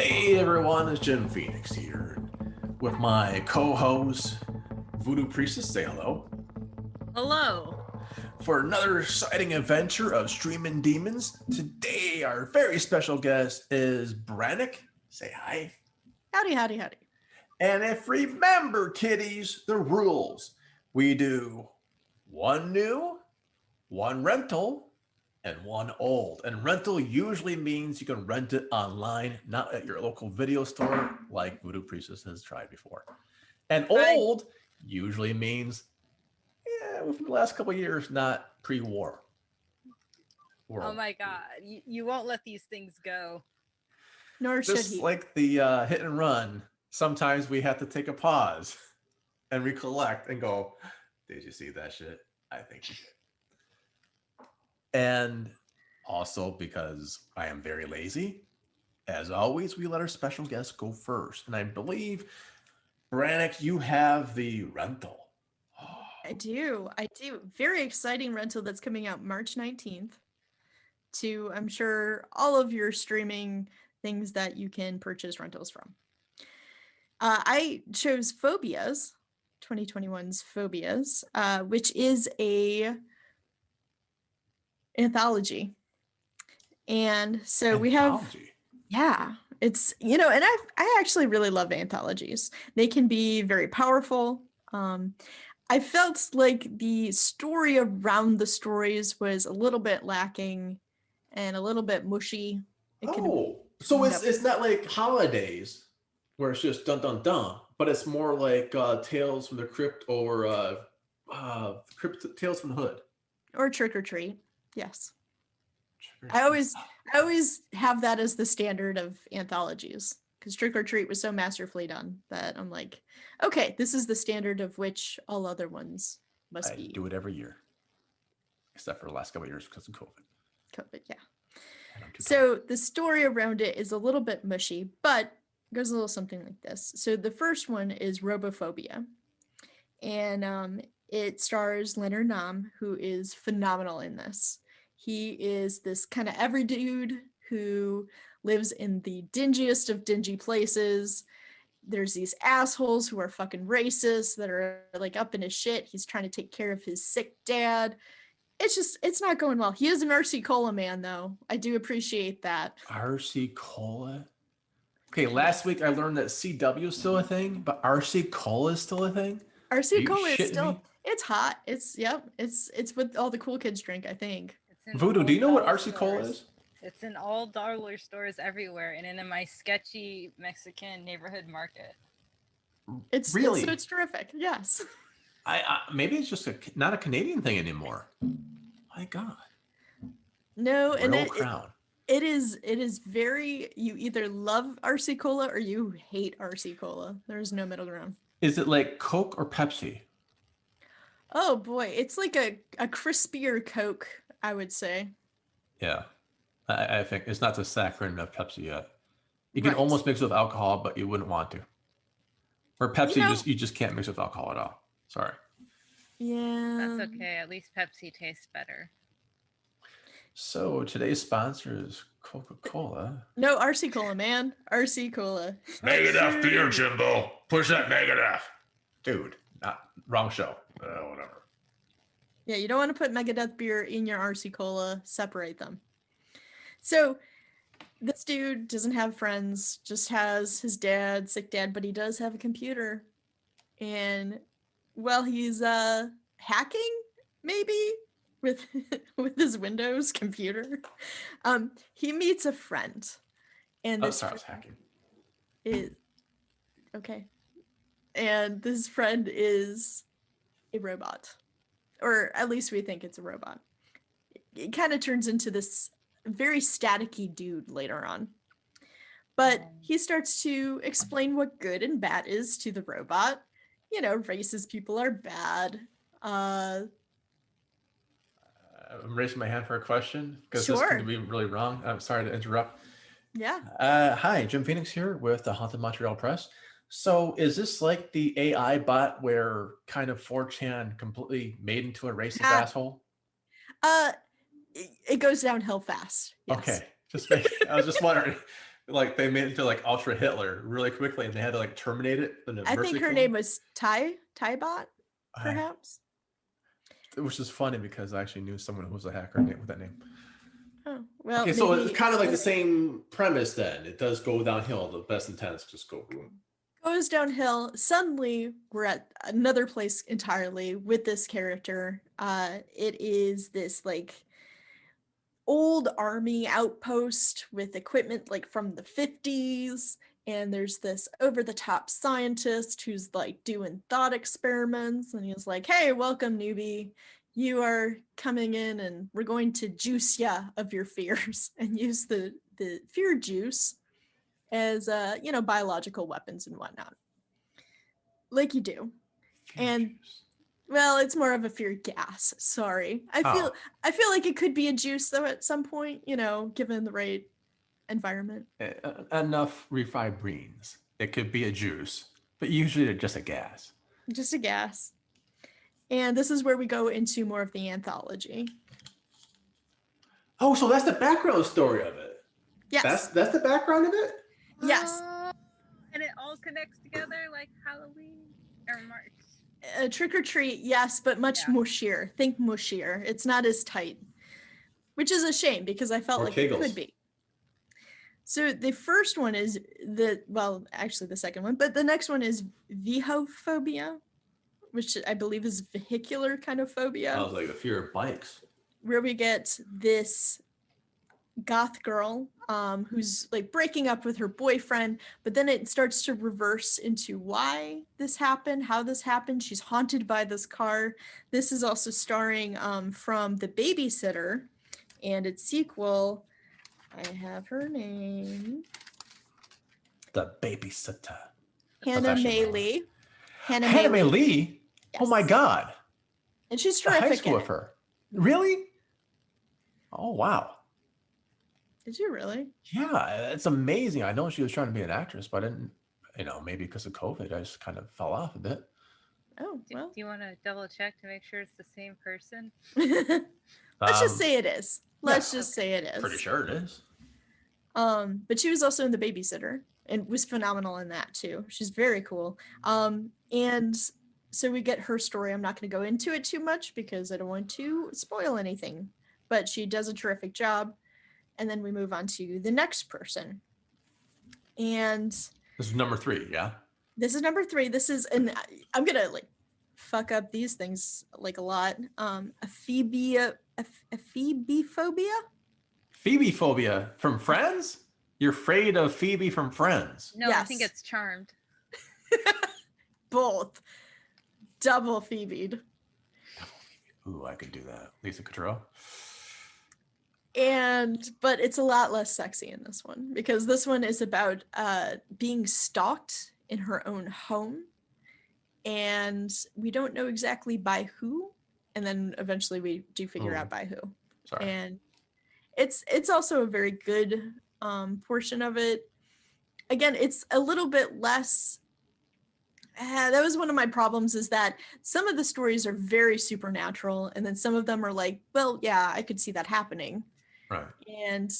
Hey everyone, it's Jim Phoenix here with my co-host Voodoo Priestess. Say hello. Hello. For another exciting adventure of Streamin Demons. Today our very special guest is Brannyk. Say hi. Howdy, howdy, howdy. And if remember, kiddies, the rules. We do one new, one rental, and one old. And rental usually means you can rent it online, not at your local video store like Voodoo Priestess has tried before. And old usually means, within the last couple of years, not pre-war. Oh my God. You won't let these things go. Nor should he. Just like the hit and run, sometimes we have to take a pause and recollect and go, did you see that shit? I think you did. And also because I am very lazy, as always, we let our special guests go first. And I believe, Brannyk, you have the rental. I do. Very exciting rental that's coming out March 19th to, I'm sure, all of your streaming things that you can purchase rentals from. I chose Phobias, 2021's Phobias, which is a anthology. And so we have, it's, and I actually really love anthologies. They can be very powerful. I felt like the story around the stories was a little bit lacking and a little bit mushy. So it's not like Holidays where it's just dun dun dun, but it's more like Tales from the Crypt or Tales from the Hood. Or Trick or Treat. Yes. I always have that as the standard of anthologies because Trick or Treat was so masterfully done that I'm like, okay, this is the standard of which all other ones must be. I do it every year, except for the last couple of years because of COVID. Yeah. So the story around it is a little bit mushy, but it goes a little something like this. So the first one is Robophobia, and it stars Leonard Nam, who is phenomenal in this. He is this kind of every dude who lives in the dingiest of dingy places. There's these assholes who are fucking racist that are like up in his shit. He's trying to take care of his sick dad. It's not going well. He is an RC Cola man, though. I do appreciate that. RC Cola? Okay, last week I learned that CW is still a thing, but RC Cola is still a thing? RC Cola is still, it's hot. It's what all the cool kids drink, I think. Voodoo, do you know what RC Cola is? It's in all dollar stores everywhere and in my sketchy Mexican neighborhood market. It's really? It's terrific. Yes. I maybe it's just not a Canadian thing anymore. My God. No, and it is very, you either love RC Cola or you hate RC Cola. There's no middle ground. Is it like Coke or Pepsi? Oh boy, it's like a crispier Coke, I would say. Yeah. I think it's not the saccharine of Pepsi yet. You can almost mix it with alcohol, but you wouldn't want to. Or Pepsi, you just can't mix it with alcohol at all. Sorry. Yeah. That's okay. At least Pepsi tastes better. So today's sponsor is Coca-Cola. No, RC Cola, man. RC Cola. Megadeth beer, Jimbo. Push that Megadeth. Dude, wrong show. Whatever. Yeah, you don't want to put Megadeth beer in your RC Cola. Separate them. So this dude doesn't have friends, just has his dad, sick dad, but he does have a computer. And while he's hacking, maybe with his Windows computer, he meets a friend. And this I was hacking. Okay. And this friend is a robot. Or at least we think it's a robot. It kind of turns into this very staticky dude later on. But he starts to explain what good and bad is to the robot. Racist people are bad. I'm raising my hand for a question because this could be really wrong. I'm sorry to interrupt. Yeah. Hi, Jim Phoenix here with the Haunted Montreal Press. So is this like the AI bot where kind of 4chan completely made into a racist asshole? It goes downhill fast. Yes. Okay. I was just wondering. Like they made it to like Ultra Hitler really quickly, and they had to like terminate it. I think her name was Tybot, perhaps. Which is funny because I actually knew someone who was a hacker with that name. Oh, well, Okay, so it's kind of like the same premise then. It does go downhill. The best intents just go boom. Goes downhill. Suddenly, we're at another place entirely with this character. It is this like old army outpost with equipment like from the 50s, and there's this over-the-top scientist who's like doing thought experiments, and he's like, hey, welcome, newbie. You are coming in and we're going to juice ya of your fears and use the fear juice as biological weapons and whatnot, like you do. And well, it's more of a fear gas. Sorry, I feel like it could be a juice though at some point, given the right environment. Enough refined beans. It could be a juice, but usually they're just a gas. Just a gas. And this is where we go into more of the anthology. Oh, so that's the background story of it. Yes. That's the background of it? Yes. And it all connects together like Halloween or March. Trick or treat, yes, but much mushier. Think mushier. It's not as tight, which is a shame because I felt like it could be. So the first one is actually the second one, but the next one is Phobia, which I believe is vehicular kind of phobia. I was like the fear of bikes. Where we get this goth girl who's like breaking up with her boyfriend, but then it starts to reverse into why this happened, how this happened. She's haunted by this car. This is also starring from The Babysitter and its sequel. I have her name. The Babysitter. Hannah Mae Lee. Hannah Mae Lee? Yes. Oh my God. And she's The high terrific school in with her. Really? Oh, wow. Did you really? Yeah, it's amazing. I know she was trying to be an actress, but I didn't, maybe because of COVID, I just kind of fell off a bit. Oh, well. Do you want to double check to make sure it's the same person? Let's just say it is. Let's just say it is. Pretty sure it is. But she was also in The Babysitter and was phenomenal in that too. She's very cool. And so we get her story. I'm not going to go into it too much because I don't want to spoil anything, but she does a terrific job. And then we move on to the next person. And this is number 3, yeah? This is number 3. This is, and I'm going to like fuck up these things like a lot. A Phoebephobia? Phoebephobia from Friends? You're afraid of Phoebe from Friends? No, yes. I think it's Charmed. Both. Double Phoebe'd. Ooh, I could do that. Lisa Kudrow. But it's a lot less sexy in this one because this one is about being stalked in her own home, and we don't know exactly by who, and then eventually we do figure out by who. Sorry. And it's also a very good portion of it. Again, it's a little bit less. That was one of my problems, is that some of the stories are very supernatural, and then some of them are like, well, yeah, I could see that happening. Right. And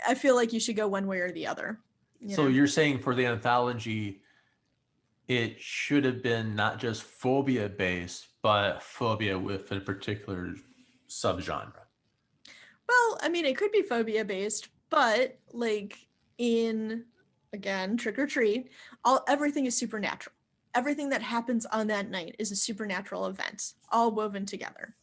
I feel like you should go one way or the other. You're saying for the anthology, it should have been not just phobia based, but phobia with a particular subgenre. Well, I mean, it could be phobia based, but like in, again, Trick or Treat, everything is supernatural. Everything that happens on that night is a supernatural event, all woven together.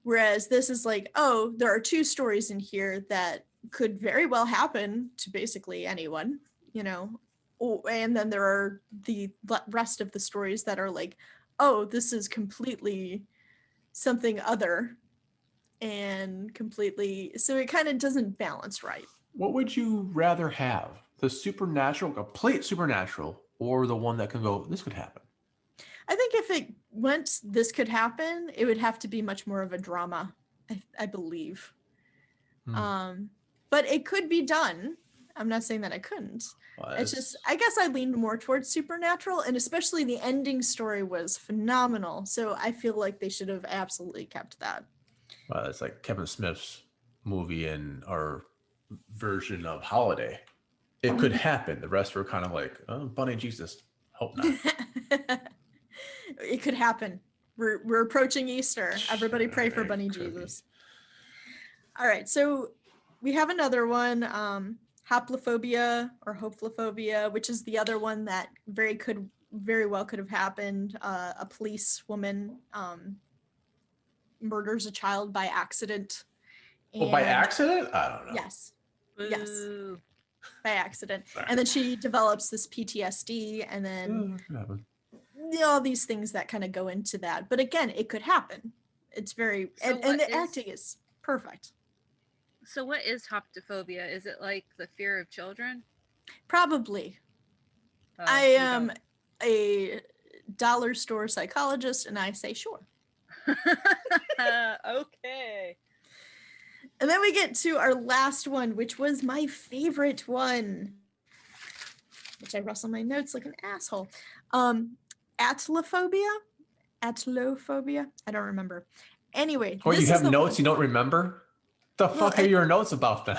Whereas this is like, oh, there are 2 stories in here that could very well happen to basically anyone, and then there are the rest of the stories that are like, oh, this is completely something other and completely, so it kind of doesn't balance right. What would you rather have? The supernatural, complete supernatural, or the one that can go, this could happen? I think if it went, this could happen, it would have to be much more of a drama, I believe. But it could be done. I'm not saying that I couldn't. Well, it's just, I guess I leaned more towards supernatural, and especially the ending story was phenomenal. So I feel like they should have absolutely kept that. Well, it's like Kevin Smith's movie in our version of Holiday. it could happen. The rest were kind of like, oh, Bunny Jesus. Hope not. It could happen. We're approaching Easter. Everybody pray for It Bunny could be. Jesus. All right, so we have another one, haplophobia or hoplophobia, which is the other one that very well could have happened. A police woman murders a child by accident. Well, by and- accident? I don't know. Yes. Yes. Boo. By accident. Sorry. And then she develops this PTSD, and then It could happen. all these things that kind of go into that. But again, it could happen. It's very So and what the is- acting is perfect. So what is hoptophobia? Is it like the fear of children? Probably. Oh, I you am a dollar store psychologist, and I say sure. don't. Okay. And then we get to our last one, which was my favorite one, which I rustle my notes like an asshole. Atlophobia? Atlophobia? I don't remember. Anyway, Oh, this you is have the notes one- you don't remember? The Well, fuck are your notes about then?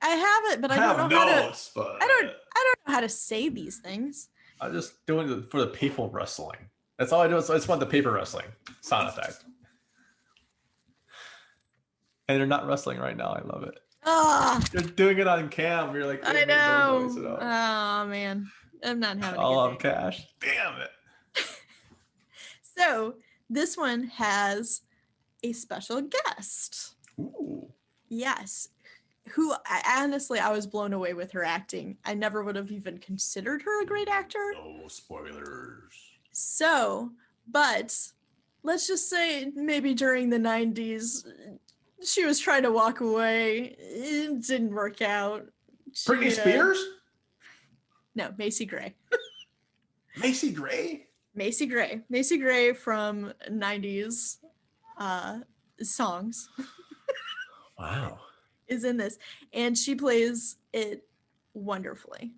I have it, but I don't know how to. but I don't know how to say these things. I'm just doing it for the people wrestling. That's all I do. I just want the paper wrestling sound effect. And they're not wrestling right now. I love it. Ah, You're doing it on cam. You're like, I "Damn it, don't noise it know. out." Oh man, I'm not having a All good of day. cash. Damn it. So this one has a special guest. Ooh. Yes. Who honestly, I was blown away with her acting. I never would have even considered her a great actor. No spoilers. So, but let's just say maybe during the 90s, she was trying to walk away. It didn't work out. Britney She, Spears? No, Macy Gray. Macy Gray? Macy Gray. Macy Gray from 90s songs Wow. is in this, and she plays it wonderfully.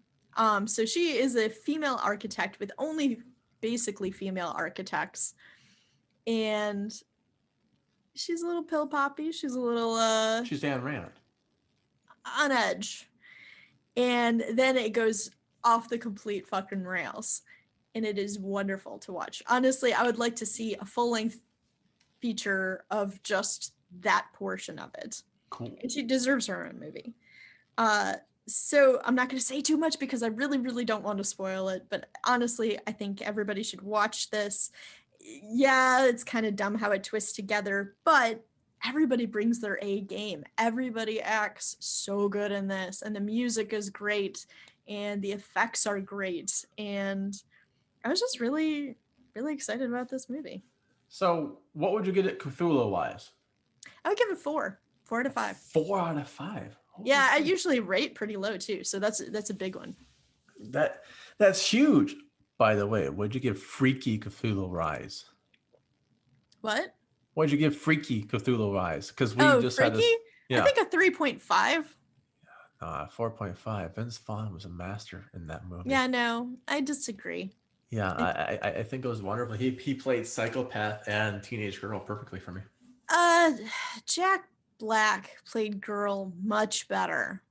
So she is a female architect with only basically female architects, and she's a little pill poppy. She's a little She's Dan Rand. on edge, and then it goes off the complete fucking rails, and it is wonderful to watch. Honestly, I would like to see a full-length feature of just that portion of it. Cool. And she deserves her own movie. So I'm not going to say too much because I really, really don't want to spoil it. But honestly, I think everybody should watch this. Yeah, it's kind of dumb how it twists together, but everybody brings their A game. Everybody acts so good in this, and the music is great, and the effects are great. And I was just really, really excited about this movie. So, what would you get it Cthulhu-wise? I would give it 4 out of 5. 4 out of 5. Holy Yeah, I shit. usually rate pretty low too, so that's a big one. That's huge. By the way, what'd you give Freaky Cthulhu Rise? What? What'd you give Freaky Cthulhu Rise? Because we Oh, just Freaky? had this. Yeah, I think a 3.5. 4.5. Vince Vaughn was a master in that movie. Yeah, no, I disagree. Yeah, I think it was wonderful. He played psychopath and teenage girl perfectly for me. Jack Black played girl much better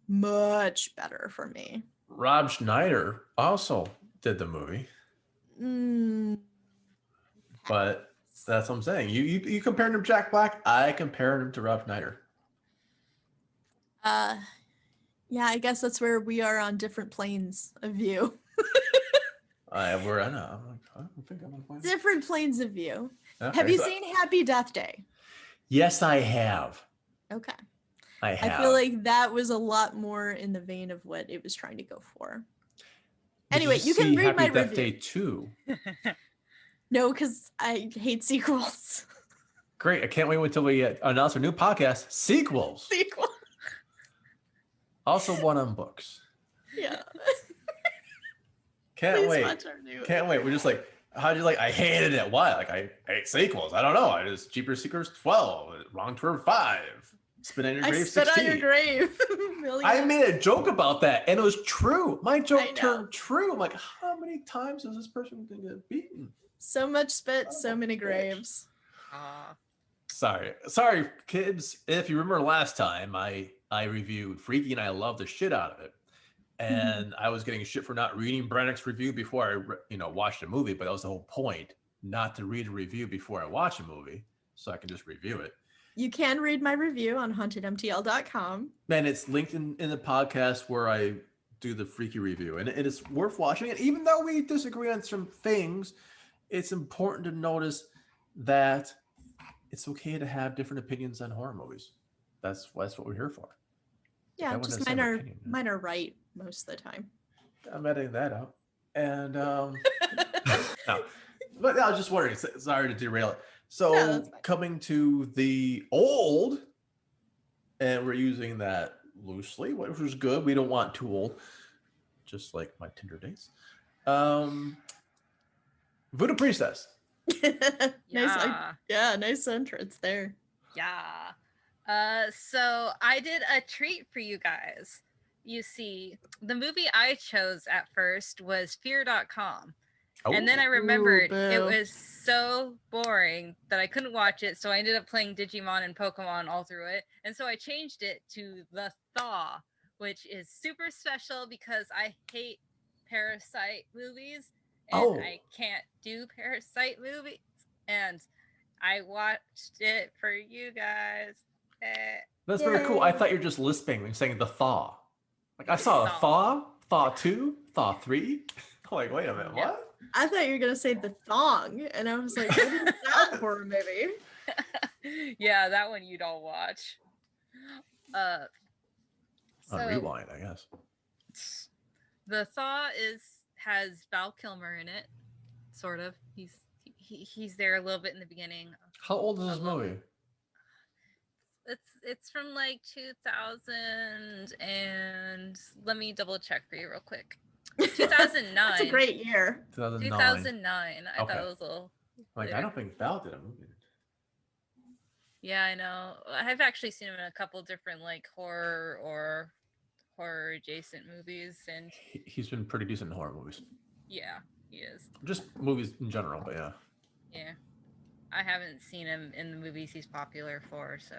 for me. Rob Schneider also did the movie, but that's what I'm saying. You compared him to Jack Black. I compared him to Rob Schneider. Yeah, I guess that's where we are on different planes of view. I know. I don't think I'm on point. Different planes of view. Okay, Have you so- seen Happy Death Day? Yes, I have. Okay. I have. I feel like that was a lot more in the vein of what it was trying to go for. Did Anyway, you can see read Happy my Death review. Day 2. No, because I hate sequels. Great. I can't wait until we announce our new podcast, Sequels. Sequel. Also one on books. Yeah. Can't Please wait. watch our new Can't wait. We're just like, how'd you like? I hated it. Why? Like, I hate sequels. I don't know. I just Jeepers Creepers 12, Wrong Turn 5, Spit on Your I Grave spit 16. on your grave. Million. I made a joke about that, and it was true. My I joke know. turned true. I'm like, how many times is this person gonna get beaten? So much spit, Son so of a many bitch. graves. Sorry, kids. If you remember last time, I reviewed Freaky, and I loved the shit out of it. and I was getting shit for not reading Brannyk's review before I watched a movie. But that was the whole point, not to read a review before I watch a movie, so I can just review it. You can read my review on hauntedmtl.com. Man, it's linked in the podcast where I do the freaky review, and it is worth watching it. Even though we disagree on some things, it's important to notice that it's okay to have different opinions on horror movies. That's what we're here for. Yeah, just mine are right most of the time. I'm editing that out. And no, but I was just wondering. Sorry to derail it. So coming to the old, and we're using that loosely, which was good. We don't want too old, just like my Tinder days. Voodoo Priestess. Nice entrance there. Yeah. So I did a treat for you guys. You see, the movie I chose at first was Fear.com. Oh. And then I remembered it was so boring that I couldn't watch it. So I ended up playing Digimon and Pokemon all through it. And so I changed it to the Thaw, which is super special because I hate Parasite movies. And I can't do Parasite movies. And I watched it for you guys. That's very cool. I thought you were just lisping and saying the Thaw. Like I saw a Thaw, Thaw 2, Thaw 3. I'm like, wait a minute, what? I thought you were going to say the Thong. And I was like, what is that horror movie? Yeah, that one you don't watch. On rewind, I guess. The Thaw has Val Kilmer in it, sort of. He's there a little bit in the beginning. How old is this movie? It's from like 2000 and let me double check for you real quick. 2009. That's a great year. 2009. I thought it was a little. Like, I don't think Val did a movie. Yeah, I know. I've actually seen him in a couple different like horror or horror adjacent movies, and he's been pretty decent in horror movies. Yeah, he is. Just movies in general, but yeah. Yeah, I haven't seen him in the movies he's popular for, so.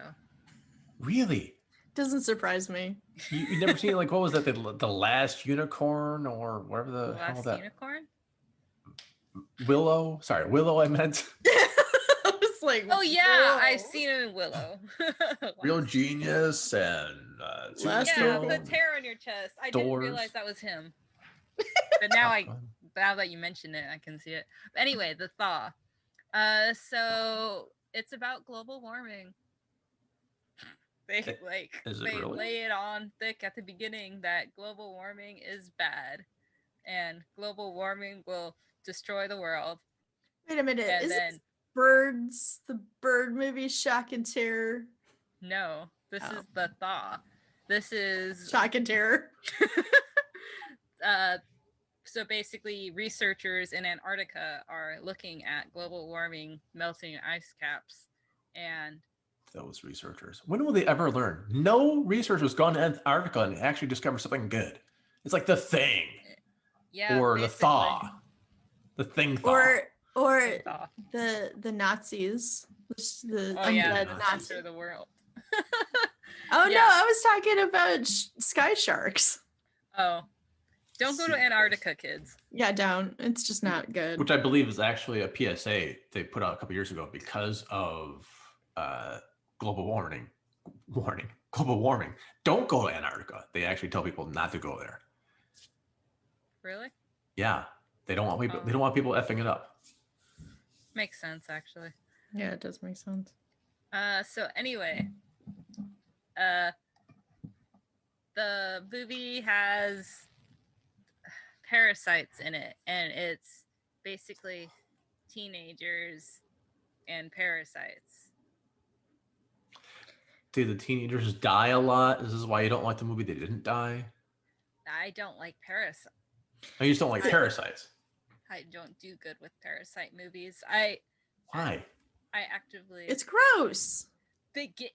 Really? Doesn't surprise me. You never seen like what was that? The Last Unicorn or whatever the hell Last that? Unicorn? Willow. Sorry, Willow. I meant. I was like, oh yeah, I've seen him in Willow. Real Genius and put tear on your chest. I didn't realize that was him. But now now that you mention it, I can see it. But anyway, the Thaw. So it's about global warming. They lay it on thick at the beginning that global warming is bad, and global warming will destroy the world. Wait a minute, and is this Birds, the bird movie Shock and Terror? No, this is the Thaw. This is Shock and Terror. So basically, researchers in Antarctica are looking at global warming, melting ice caps, and those researchers. When will they ever learn? No research has gone to Antarctica and actually discovered something good. It's like The Thing. Yeah. Or basically. The Thaw. The Thing Thaw. Or the Nazis. The undead Nazis of the world. Oh no, I was talking about sky sharks. Oh. Don't go to Antarctica, kids. Yeah, don't. It's just not good. Which I believe is actually a PSA they put out a couple years ago because of global warming. Global warming. Don't go to Antarctica. They actually tell people not to go there. Really? Yeah. They don't want people. They don't want people effing it up. Makes sense, actually. Yeah, it does make sense. So anyway, the movie has parasites in it, and it's basically teenagers and parasites. Do the teenagers die a lot? Is this why you don't like the movie They Didn't Die? I don't like parasites. No, you just don't like parasites. I don't do good with parasite movies. Why? I actively. It's gross. They get.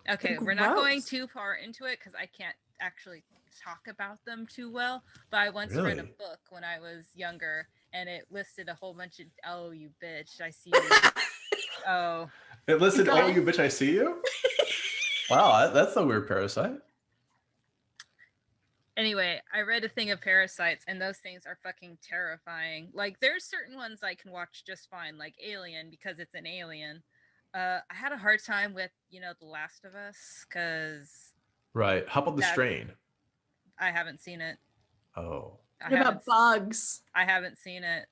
Okay, we're not going too far into it because I can't actually talk about them too well. But I once read a book when I was younger, and it listed a whole bunch of. Oh, you bitch! I see you. Oh. It listed. Oh, you bitch! I see you. Wow, that's a weird parasite. Anyway, I read a thing of parasites, and those things are fucking terrifying. Like, there's certain ones I can watch just fine, like Alien, because it's an alien. I had a hard time with, The Last of Us, because... Right. How about The Strain? I haven't seen it. Oh. What about Bugs? I haven't seen it.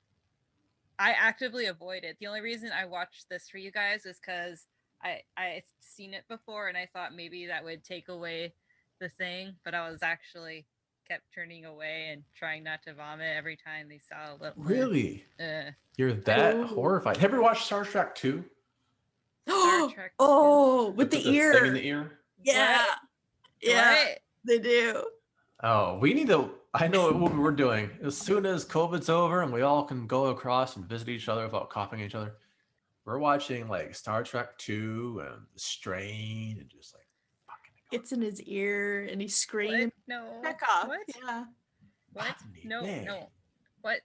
I actively avoid it. The only reason I watched this for you guys is because I seen it before, and I thought maybe that would take away the thing, but I was actually kept turning away and trying not to vomit every time they saw a little. Really? You're that horrified. Have you ever watched Star Trek 2? Star Trek 2? Oh, with the ear. Thing in the ear? Yeah. What? Yeah, What? they do. Oh, we need to... I know what we're doing. As soon as COVID's over and we all can go across and visit each other without coughing each other, we're watching like Star Trek 2 and The Strain and just like fucking... It's in his ear and he screams. No. Back off. What? Yeah. What? No, Yeah. no. What?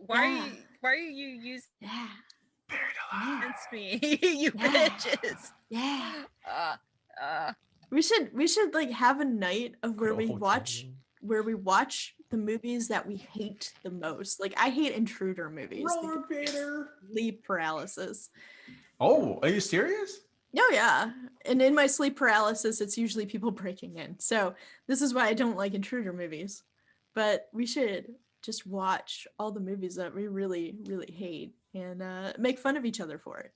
Why are you using against me? You bitches. Yeah. We should like have a night of where we watch the movies that we hate the most. Like I hate intruder movies. Sleep paralysis. Oh, are you serious? Oh yeah. And in my sleep paralysis, it's usually people breaking in. So this is why I don't like intruder movies. But we should just watch all the movies that we really, really hate and make fun of each other for it.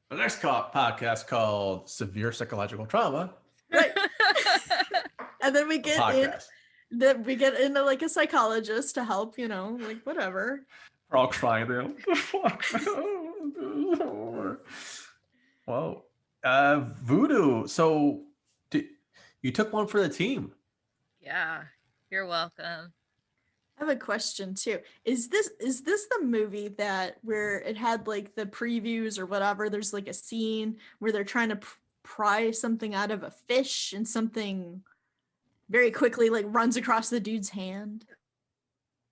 The next podcast called Severe Psychological Trauma. Right. And then we get into like a psychologist to help, like whatever. We're all crying there. Whoa. Voodoo. So you took one for the team. Yeah, you're welcome. I have a question too. Is this the movie that where it had like the previews or whatever? There's like a scene where they're trying to pry something out of a fish and something very quickly like runs across the dude's hand.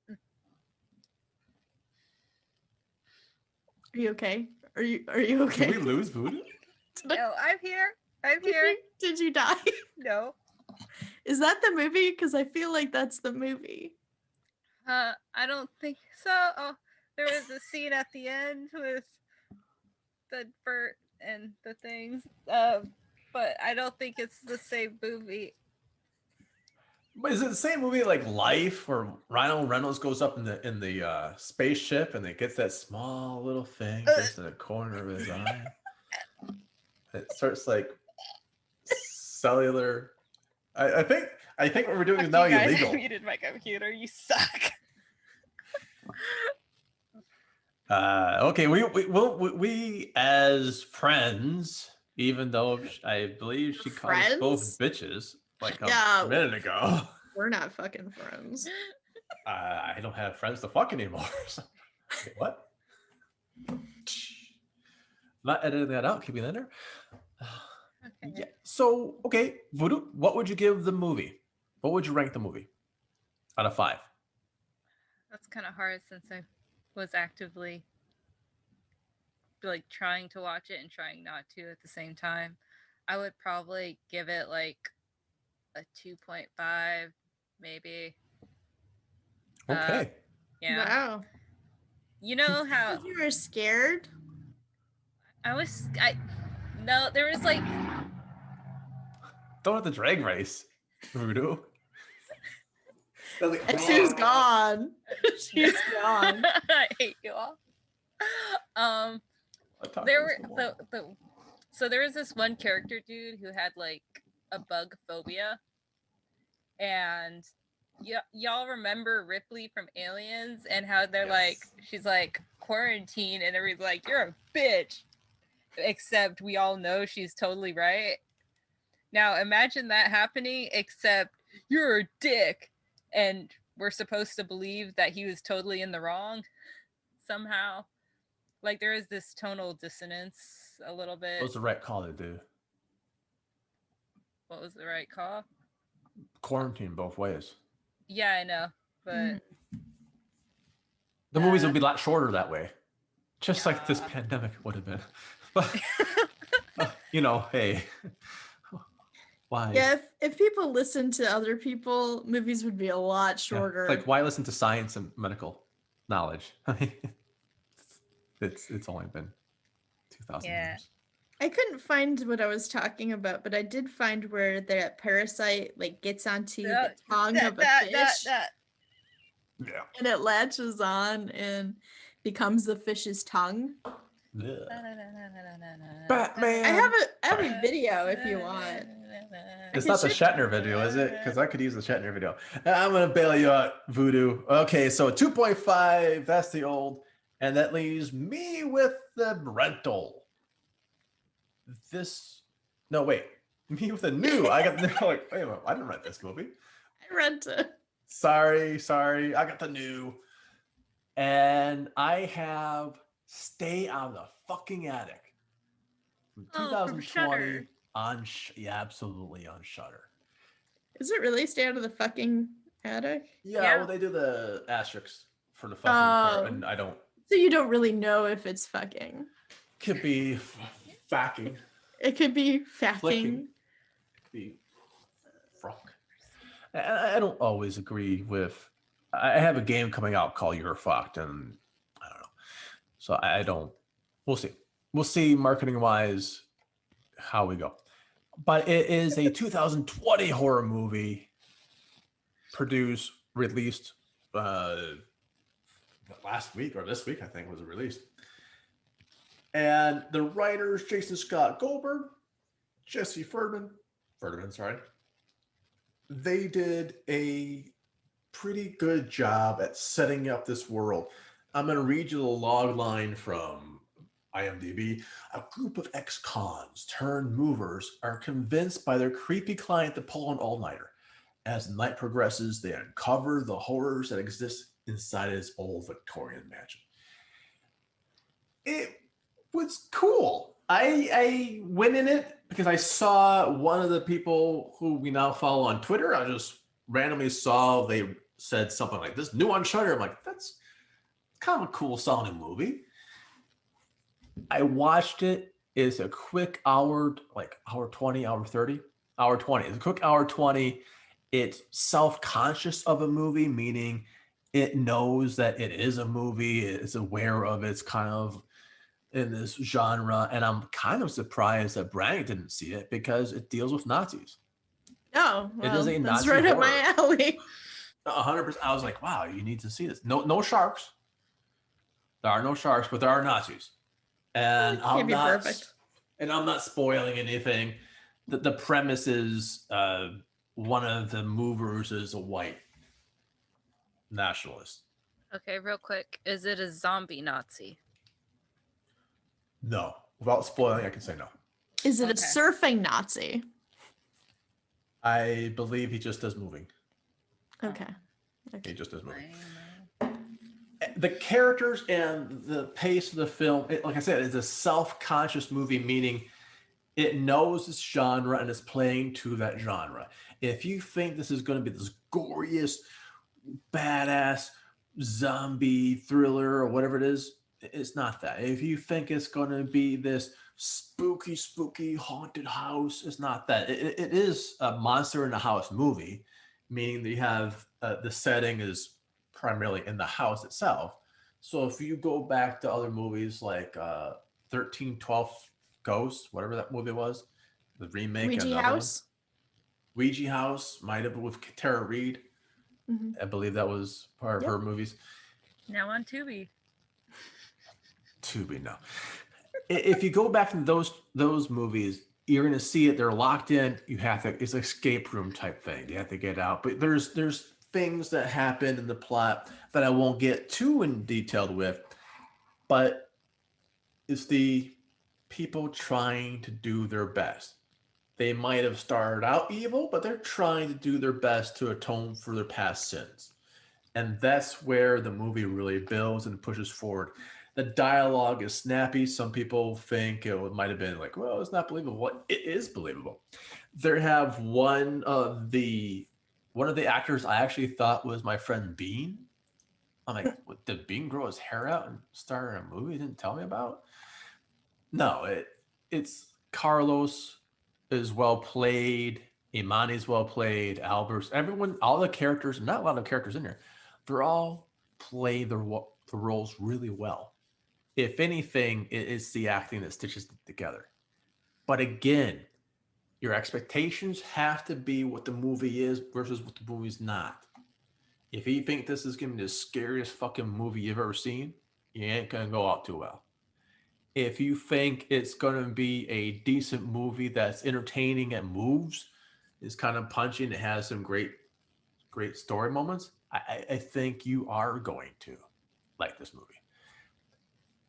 Are you okay? Are you okay? Did we lose Voodoo? No, I'm here. Did you die? No. Is that the movie? Because I feel like that's the movie. I don't think so. Oh, there was a scene at the end with the Bert and the things. But I don't think it's the same movie. But is it the same movie like Life, where Ryan Reynolds goes up in the spaceship and it gets that small little thing just in the corner of his eye? It starts like cellular. I think what we're doing is now illegal. I muted my computer. You suck. Okay, we as friends, even though I believe she called us both bitches like a minute ago. We're not fucking friends. I don't have friends to fuck anymore. So. Okay, what? Not editing that out. Keeping that in there. Okay. Yeah. So, okay, Voodoo, what would you give the movie? What would you rank the movie out of 5? That's kind of hard since I was actively like trying to watch it and trying not to at the same time. I would probably give it like a 2.5, maybe. Okay. Yeah. Wow. You know how you were scared? No, there was like don't have the drag race, Voodoo. And she's gone. She's gone. I hate you all. There was this one character dude who had like a bug phobia, and y'all remember Ripley from Aliens and how they're like, she's like quarantined and everybody's like, you're a bitch, except we all know she's totally right. Now imagine that happening, except you're a dick, and we're supposed to believe that he was totally in the wrong somehow. Like there is this tonal dissonance a little bit. What was the right call to do? What was the right call? Quarantine both ways. Yeah, I know, but the movies would be a lot shorter that way, just like this pandemic would have been. But hey. Why? Yeah, if people listen to other people, movies would be a lot shorter. Yeah. Like, why listen to science and medical knowledge? I mean, it's only been 2,000 years. I couldn't find what I was talking about, but I did find where the parasite like gets onto the tongue of a fish. Yeah. And it latches on and becomes the fish's tongue. Yeah. Batman. I have a video if you want. It's not the Shatner video, is it? Because I could use the Shatner video. I'm gonna bail you out, Voodoo. Okay, so 2.5. That's the old, and that leaves me with the rental. No, wait. Me with the new. I got like, wait a minute. I didn't rent this movie. I rent it. Sorry. I got the new. And I have Stay Out of the Fucking Attic from 2020 on absolutely on Shudder. Is it really Stay Out of the Fucking Attic? Yeah, well, they do the asterisks for the fucking part, and I don't. So you don't really know if it's fucking. Could be facking. It could be facking. Flicking. It could be frunk. I don't always agree with. I have a game coming out called You're Fucked, and I don't know. So I don't. We'll see. We'll see marketing wise how we go. But it is a 2020 horror movie released last week or this week, I think was released. And the writers, Jason Scott Goldberg, Jesse Ferdman, they did a pretty good job at setting up this world. I'm going to read you the log line from IMDb. A group of ex-cons turned movers are convinced by their creepy client to pull an all-nighter. As the night progresses, they uncover the horrors that exist inside his old Victorian mansion. It was cool. I went in it because I saw one of the people who we now follow on Twitter. I just randomly saw they said something like this new on Shudder. I'm like, that's kind of a cool sounding movie. I watched it. It's a quick hour, like hour 20, hour 30, hour 20. It's a quick hour 20. It's self-conscious of a movie, meaning it knows that it is a movie. It's aware of it's kind of in this genre. And I'm kind of surprised that Brannyk didn't see it because it deals with Nazis. Oh, well, it is a that's Nazi right horror. up my alley. 100%. I was like, wow, you need to see this. No sharks. There are no sharks, but there are Nazis. And I'm not spoiling anything. The premise is one of the movers is a white nationalist. Okay, real quick. Is it a zombie Nazi? No. Without spoiling, I can say no. Is it a surfing Nazi? I believe he just does moving. Okay. He just does moving. The characters and the pace of the film, like I said, it's a self-conscious movie, meaning it knows this genre and is playing to that genre. If you think this is going to be this goriest, badass zombie thriller or whatever it is, it's not that. If you think it's going to be this spooky haunted house, it's not that. It is a monster in the house movie, meaning that you have the setting is primarily in the house itself. So if you go back to other movies like 1312 Ghosts, whatever that movie was, the remake, Ouija House. Ouija House might have been with Tara Reid. Mm-hmm. I believe that was part of her movies. Now on Tubi. No. If you go back to those movies, you're going to see it. They're locked in. You have to. It's an escape room type thing. You have to get out. But there's things that happen in the plot that I won't get too in detailed with. But it's the people trying to do their best. They might have started out evil, but they're trying to do their best to atone for their past sins. And that's where the movie really builds and pushes forward. The dialogue is snappy. Some people think it might have been like, well, it's not believable. It is believable. There have one of the actors I actually thought was my friend Bean. I'm like, did Bean grow his hair out and star in a movie he didn't tell me about? No, it's Carlos is well played. Imani's well played. Albert's, everyone, all the characters, not a lot of characters in there, they're all play the roles really well. If anything, it is the acting that stitches it together. But again, your expectations have to be what the movie is versus what the movie's not. If you think this is going to be the scariest fucking movie you've ever seen, you ain't going to go out too well. If you think it's going to be a decent movie that's entertaining and moves, is kind of punching, it has some great story moments, I think you are going to like this movie.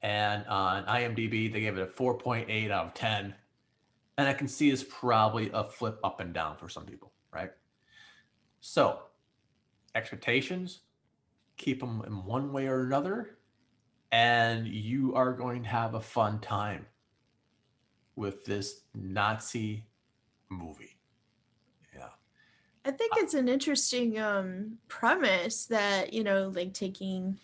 And on IMDb, they gave it a 4.8 out of 10. And I can see it's probably a flip up and down for some people, right? So, expectations, keep them in one way or another, and you are going to have a fun time with this Nazi movie. Yeah. I think it's an interesting premise that, you know, like taking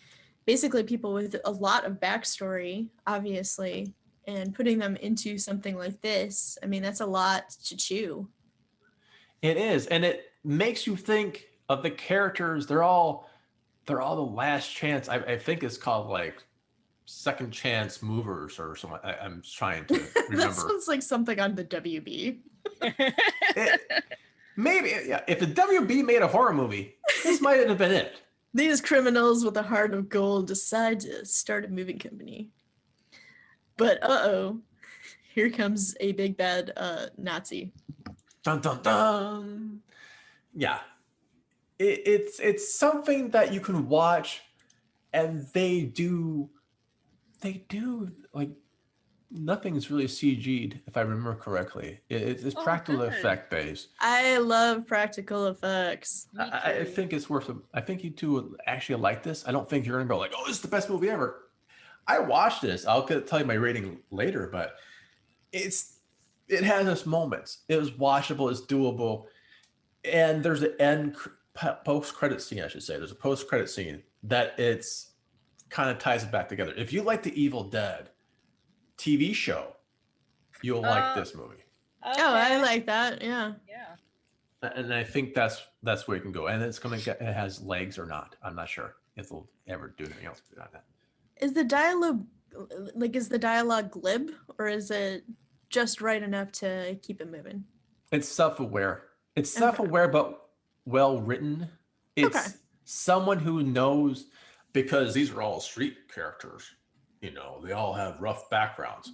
basically people with a lot of backstory, obviously, and putting them into something like this. I mean, that's a lot to chew. It is, and it makes you think of the characters. They're all the last chance. I think it's called like second chance movers or something. I'm trying to remember. That sounds like something on the WB. Maybe, yeah. If the WB made a horror movie, this might have been it. These criminals with a heart of gold decide to start a moving company. But here comes a big bad Nazi. Dun dun dun. Yeah, it's something that you can watch, and they do like nothing's really CG'd, if I remember correctly. It's practical effect based. I love practical effects. I think it's worth it. I think you two would actually like this. I don't think you're gonna go like, oh, this is the best movie ever. I watched this. I'll tell you my rating later, but it has its moments. It was watchable. It's doable. And there's an end post-credit scene, I should say. There's a post-credit scene that it's kind of ties it back together. If you like the Evil Dead TV show, you'll like this movie. Okay. Oh, I like that. Yeah. Yeah. And I think that's where you can go. And it's going to get, it has legs or not. I'm not sure if they'll ever do anything else beyond that. Is the dialogue glib, or is it just right enough to keep it moving? It's self-aware. It's self-aware, but well written. It's someone who knows, because these are all street characters. You know, they all have rough backgrounds,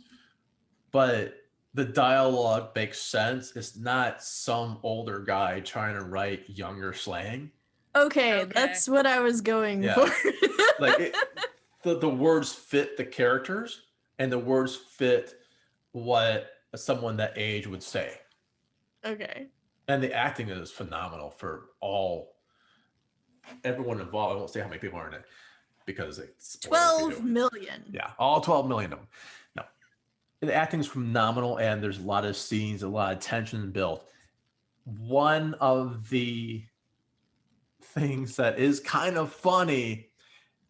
but the dialogue makes sense. It's not some older guy trying to write younger slang. Okay. That's what I was going for. Like the words fit the characters, and the words fit what someone that age would say. Okay. And the acting is phenomenal for everyone involved. I won't say how many people are in it because it's 12 million. Yeah, all 12 million of them. No, the acting is phenomenal, and there's a lot of scenes, a lot of tension built. One of the things that is kind of funny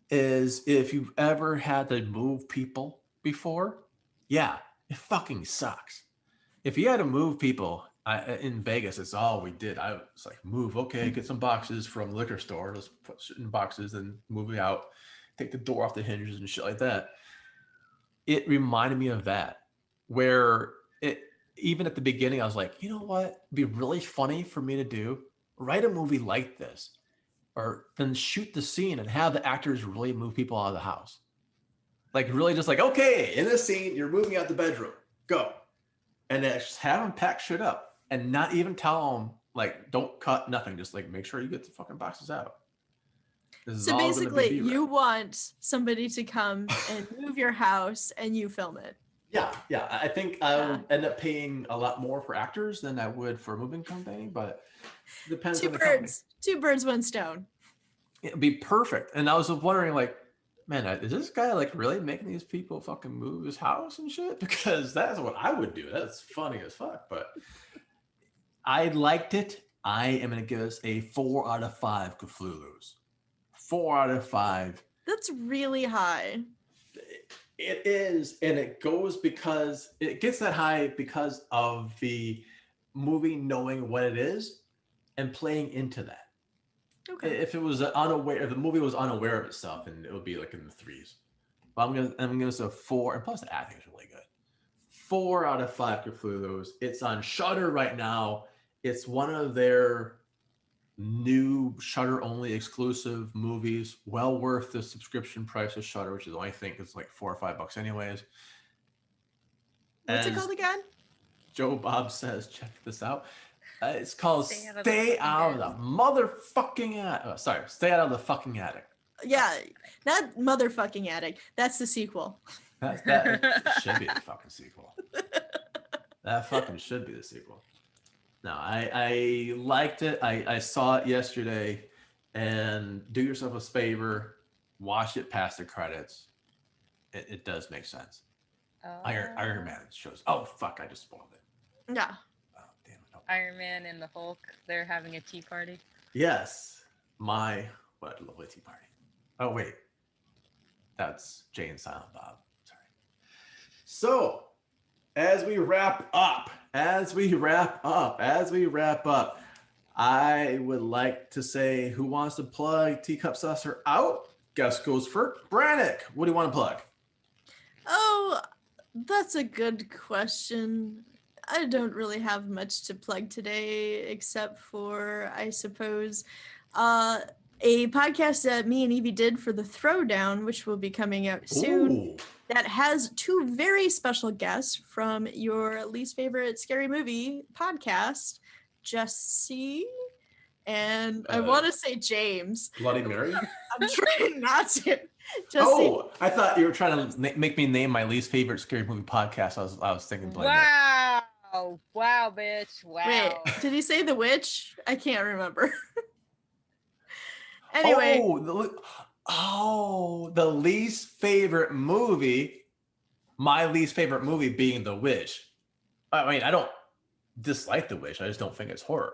is if you've ever had to move people before, yeah, it fucking sucks. If you had to move people in Vegas, it's all we did. I was like, move, okay, get some boxes from the liquor store, let's put shit in boxes and move it out, take the door off the hinges and shit like that. It reminded me of that, where even at the beginning, I was like, you know what? It'd be really funny for me to do, write a movie like this, or then shoot the scene and have the actors really move people out of the house. Like really just like, okay, in this scene, you're moving out the bedroom, go. And then just have them pack shit up and not even tell them, like, don't cut nothing. Just like, make sure you get the fucking boxes out. So basically you want somebody to come and move your house and you film it. Yeah. I think I would end up paying a lot more for actors than I would for a moving company, but it depends on the company. Two birds, one stone. It'd be perfect. And I was wondering, like, man, is this guy like really making these people fucking move his house and shit? Because that's what I would do. That's funny as fuck. But I liked it. I am going to give us a 4 out of 5 Cthulhu's. 4 out of 5. That's really high. It is. And it goes because it gets that high because of the movie knowing what it is and playing into that. Okay. If it was unaware, if the movie was unaware of itself, and it would be like in the 3s. But I'm gonna say 4, and plus the acting is really good. 4 out of 5 Cthulhu's. It's on Shudder right now. It's one of their new Shudder only exclusive movies. Well worth the subscription price of Shudder, which is only, I think it's like $4 or $5 anyways. What's it called again? Joe Bob says, check this out. It's called Stay Out of the Motherfucking Attic. Stay Out of the Fucking Attic. Yeah, not Motherfucking Attic. That's the sequel. That should be the fucking sequel. That fucking should be the sequel. No, I liked it. I saw it yesterday, and do yourself a favor, watch it past the credits. It does make sense. Iron Man shows. Oh fuck! I just spoiled it. Yeah. Oh damn it! No. Iron Man and the Hulk. They're having a tea party. Yes, what lovely tea party. Oh wait, that's Jay and Silent Bob. Sorry. So, as we wrap up, I would like to say, who wants to plug Teacup Saucer out? Guest goes first. Brannyk, what do you want to plug? Oh, that's a good question. I don't really have much to plug today, except for, I suppose, a podcast that me and Evie did for the Throwdown, which will be coming out soon. Ooh. That has 2 very special guests from your least favorite scary movie podcast, Jesse, and I want to say James. Bloody Mary? I'm trying not to. Jesse. I thought you were trying to make me name my least favorite scary movie podcast. I was thinking Bloody Mary. Wow, bitch. Wow. Wait, did he say The Witch? I can't remember. Anyway. The least favorite movie. My least favorite movie being The Witch. I mean, I don't dislike The Witch. I just don't think it's horror.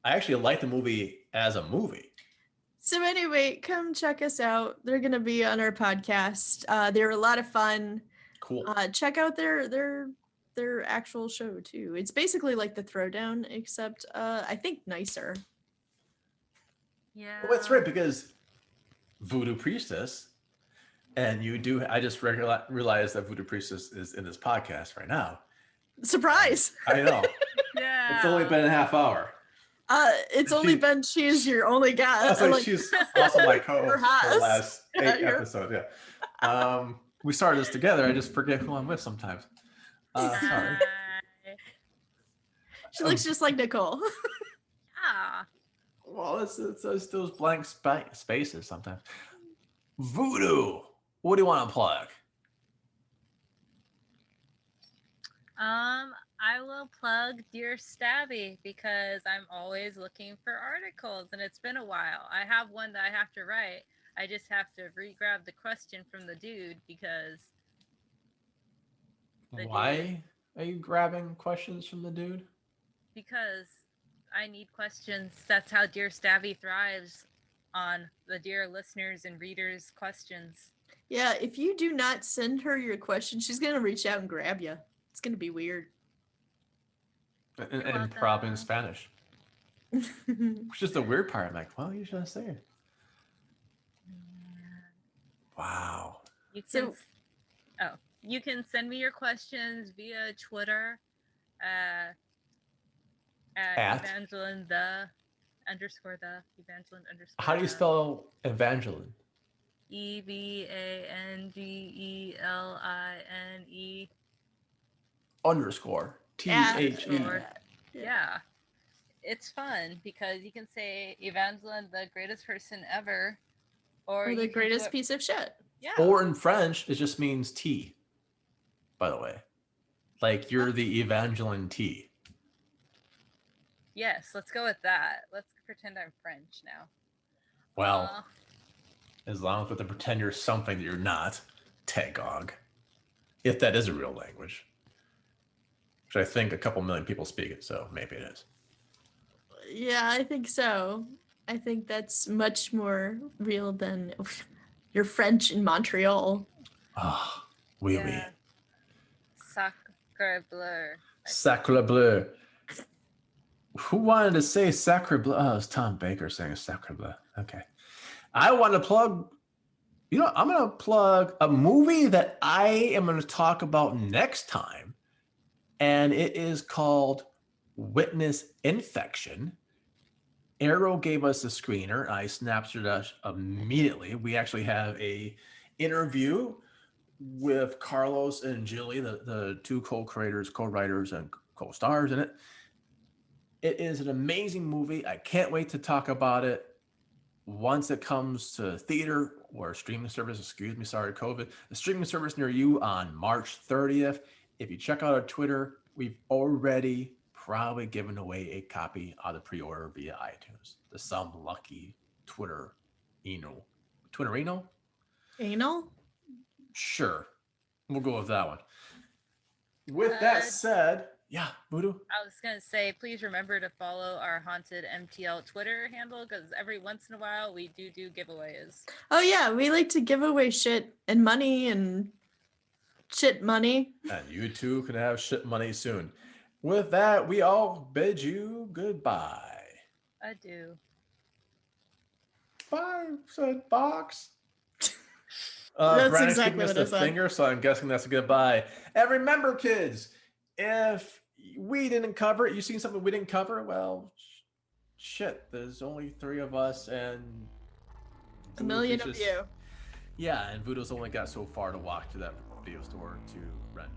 I actually like the movie as a movie. So anyway, come check us out. They're going to be on our podcast. They're a lot of fun. Cool. Check out their actual show too. It's basically like the Throwdown, except I think nicer. Yeah. Well, that's right, because Voodoo Priestess, and I just realized that Voodoo Priestess is in this podcast right now. Surprise! I know. Yeah. It's only been a half hour. She's your only guest. She's also my co-host for the last 8 episodes. Yeah. We started this together. I just forget who I'm with sometimes. Sorry. She looks just like Nicole. Ah. Well, it's those blank spaces sometimes. Voodoo, what do you want to plug? I will plug Dear Stabby, because I'm always looking for articles, and it's been a while. I have one that I have to write. I just have to re-grab the question from the dude, because Why are you grabbing questions from the dude? Because I need questions. That's how Dear Stabby thrives, on the dear listeners and readers' questions. Yeah, if you do not send her your question, she's going to reach out and grab you. It's going to be weird. And probably in Spanish. Which is the weird part. I'm like, well, you should say it. Wow. You can send me your questions via Twitter at Evangeline _the. How do you spell Evangeline? EVANGELINE _ THE. Yeah. It's fun because you can say Evangeline, the greatest person ever, or the greatest piece of shit. Yeah. Or in French, it just means tea. By the way, like you're the Evangeline tea. Yes, let's go with that. Let's pretend I'm French now. Well, as long as we have to pretend you're something that you're not, Tagalog, if that is a real language. Which I think a couple million people speak it, so maybe it is. Yeah, I think so. I think that's much more real than your French in Montreal. Ah, oui, oui. Sacre bleu. Sacre bleu. Who wanted to say Sacre Bleu? Oh, it's Tom Baker saying Sacre Bleu. Okay. I want to plug, I'm going to plug a movie that I am going to talk about next time. And it is called Witness Infection. Arrow gave us a screener. I snapped it immediately. We actually have a interview with Carlos and Jilly, the two co-creators, co-writers, and co-stars in it. It is an amazing movie. I can't wait to talk about it once it comes to theater or streaming service. Sorry, COVID. The streaming service near you on March 30th. If you check out our Twitter, we've already probably given away a copy of the pre-order via iTunes to some lucky Twitterino. Anal? Sure. We'll go with that one. With that said, yeah, Voodoo? I was going to say, please remember to follow our Haunted MTL Twitter handle, because every once in a while we do giveaways. Oh, yeah. We like to give away shit and money and shit money. And you too can have shit money soon. With that, we all bid you goodbye. Adieu. Bye, said Box. That's Brannyk exactly giving us what I the said. finger, so I'm guessing that's a goodbye. And remember, kids, if we didn't cover it, you seen something we didn't cover, well, shit, there's only 3 of us and a million of you. Yeah, and Voodoo's only got so far to walk to that video store to rent